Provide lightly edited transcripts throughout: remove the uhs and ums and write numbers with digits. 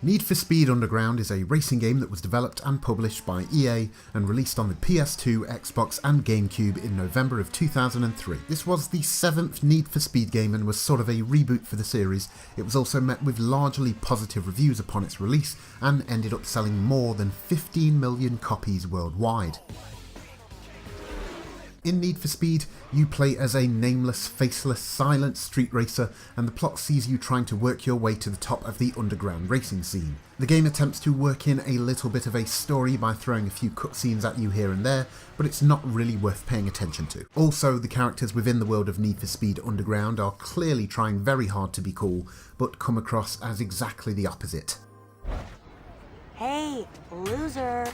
Need for Speed Underground is a racing game that was developed and published by EA and released on the PS2, Xbox and Gamecube in November of 2003. This was the 7th Need for Speed game and was sort of a reboot for the series. It was also met with largely positive reviews upon its release and ended up selling more than 15 million copies worldwide. In Need for Speed, you play as a nameless, faceless, silent street racer, and the plot sees you trying to work your way to the top of the underground racing scene. The game attempts to work in a little bit of a story by throwing a few cutscenes at you here and there, but it's not really worth paying attention to. Also, the characters within the world of Need for Speed Underground are clearly trying very hard to be cool, but come across as exactly the opposite. Hey, loser.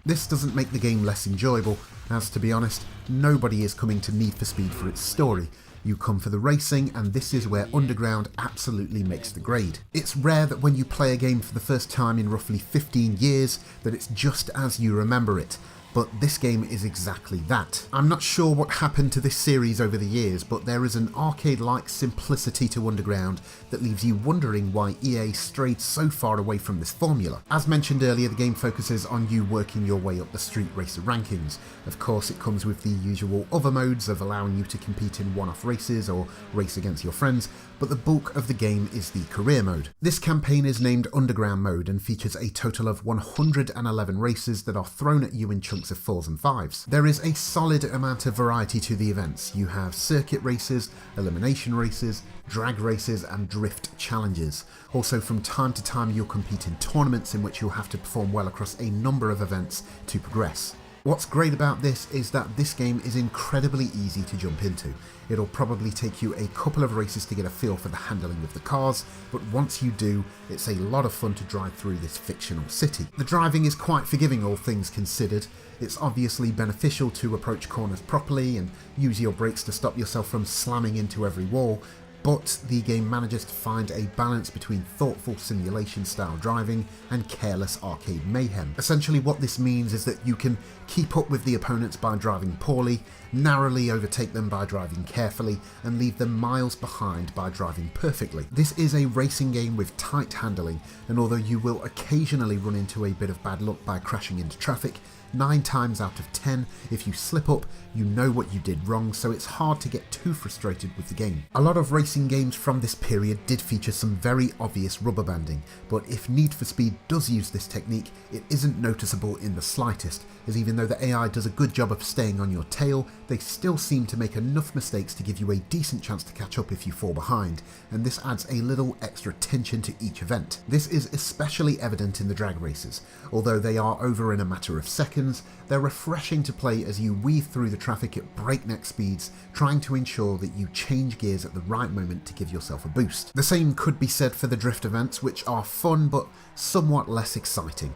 This doesn't make the game less enjoyable, as to be honest, nobody is coming to Need for Speed for its story. You come for the racing, and this is where Underground absolutely makes the grade. It's rare that when you play a game for the first time in roughly 15 years, that it's just as you remember it. But this game is exactly that. I'm not sure what happened to this series over the years, but there is an arcade-like simplicity to Underground that leaves you wondering why EA strayed so far away from this formula. As mentioned earlier, the game focuses on you working your way up the street racer rankings. Of course, it comes with the usual other modes of allowing you to compete in one-off races or race against your friends, but the bulk of the game is the career mode. This campaign is named Underground Mode and features a total of 111 races that are thrown at you in chunks of 4s and 5s. There is a solid amount of variety to the events. You have circuit races, elimination races, drag races and drift challenges. Also, from time to time you'll compete in tournaments in which you'll have to perform well across a number of events to progress. What's great about this is that this game is incredibly easy to jump into. It'll probably take you a couple of races to get a feel for the handling of the cars, but once you do, it's a lot of fun to drive through this fictional city. The driving is quite forgiving, all things considered. It's obviously beneficial to approach corners properly and use your brakes to stop yourself from slamming into every wall, but the game manages to find a balance between thoughtful simulation-style driving and careless arcade mayhem. Essentially what this means is that you can keep up with the opponents by driving poorly, narrowly overtake them by driving carefully, and leave them miles behind by driving perfectly. This is a racing game with tight handling, and although you will occasionally run into a bit of bad luck by crashing into traffic, 9 times out of 10, if you slip up, you know what you did wrong, so it's hard to get too frustrated with the game. A lot of racing games from this period did feature some very obvious rubber banding, but if Need for Speed does use this technique, it isn't noticeable in the slightest, as even though the AI does a good job of staying on your tail, they still seem to make enough mistakes to give you a decent chance to catch up if you fall behind, and this adds a little extra tension to each event. This is especially evident in the drag races. Although they are over in a matter of seconds, they're refreshing to play as you weave through the traffic at breakneck speeds, trying to ensure that you change gears at the right moment to give yourself a boost. The same could be said for the drift events, which are fun but somewhat less exciting.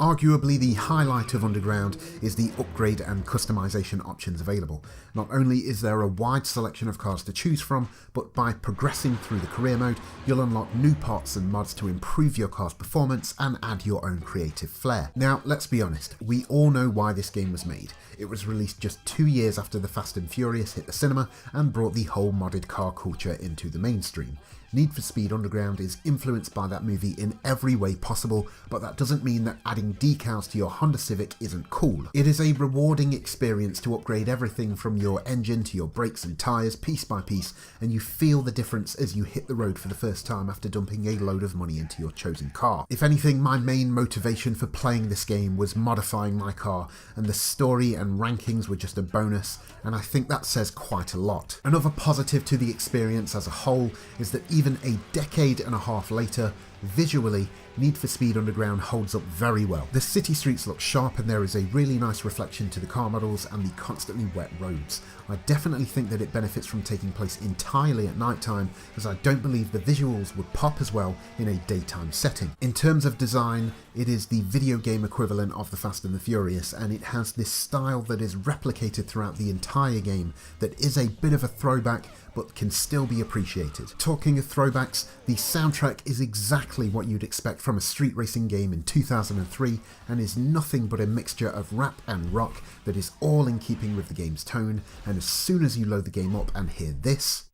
Arguably the highlight of Underground is the upgrade and customization options available. Not only is there a wide selection of cars to choose from, but by progressing through the career mode, you'll unlock new parts and mods to improve your car's performance and add your own creative flair. Now, let's be honest, we all know why this game was made. It was released just 2 years after The Fast and Furious hit the cinema and brought the whole modded car culture into the mainstream. Need for Speed Underground is influenced by that movie in every way possible, but that doesn't mean that adding decals to your Honda Civic isn't cool. It is a rewarding experience to upgrade everything from your engine to your brakes and tyres piece by piece, and you feel the difference as you hit the road for the first time after dumping a load of money into your chosen car. If anything, my main motivation for playing this game was modifying my car, and the story and rankings were just a bonus, and I think that says quite a lot. Another positive to the experience as a whole is that even a decade and a half later, visually, Need for Speed Underground holds up very well. The city streets look sharp and there is a really nice reflection to the car models and the constantly wet roads. I definitely think that it benefits from taking place entirely at night time, as I don't believe the visuals would pop as well in a daytime setting. In terms of design, it is the video game equivalent of The Fast and the Furious, and it has this style that is replicated throughout the entire game that is a bit of a throwback but can still be appreciated. Talking of throwbacks, the soundtrack is exactly what you'd expect from a street racing game in 2003 and is nothing but a mixture of rap and rock that is all in keeping with the game's tone, and as soon as you load the game up and hear this,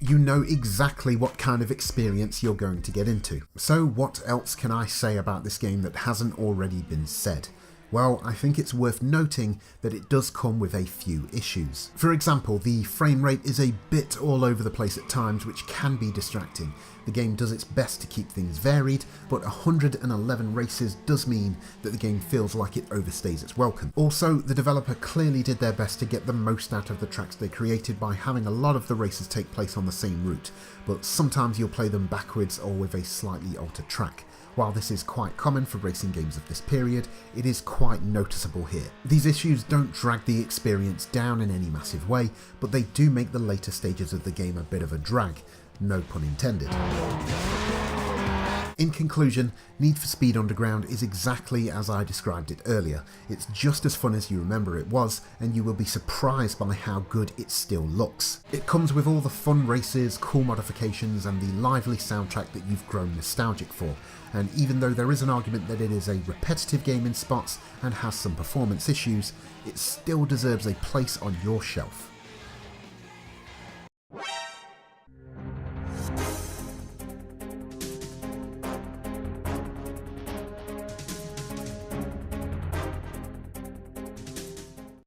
You know exactly what kind of experience you're going to get into. So what else can I say about this game that hasn't already been said? Well, I think it's worth noting that it does come with a few issues. For example, the frame rate is a bit all over the place at times, which can be distracting. The game does its best to keep things varied, but 111 races does mean that the game feels like it overstays its welcome. Also, the developer clearly did their best to get the most out of the tracks they created by having a lot of the races take place on the same route, but sometimes you'll play them backwards or with a slightly altered track. While this is quite common for racing games of this period, it is quite noticeable here. These issues don't drag the experience down in any massive way, but they do make the later stages of the game a bit of a drag. No pun intended. In conclusion, Need for Speed Underground is exactly as I described it earlier. It's just as fun as you remember it was, and you will be surprised by how good it still looks. It comes with all the fun races, cool modifications, and the lively soundtrack that you've grown nostalgic for. And even though there is an argument that it is a repetitive game in spots and has some performance issues, it still deserves a place on your shelf.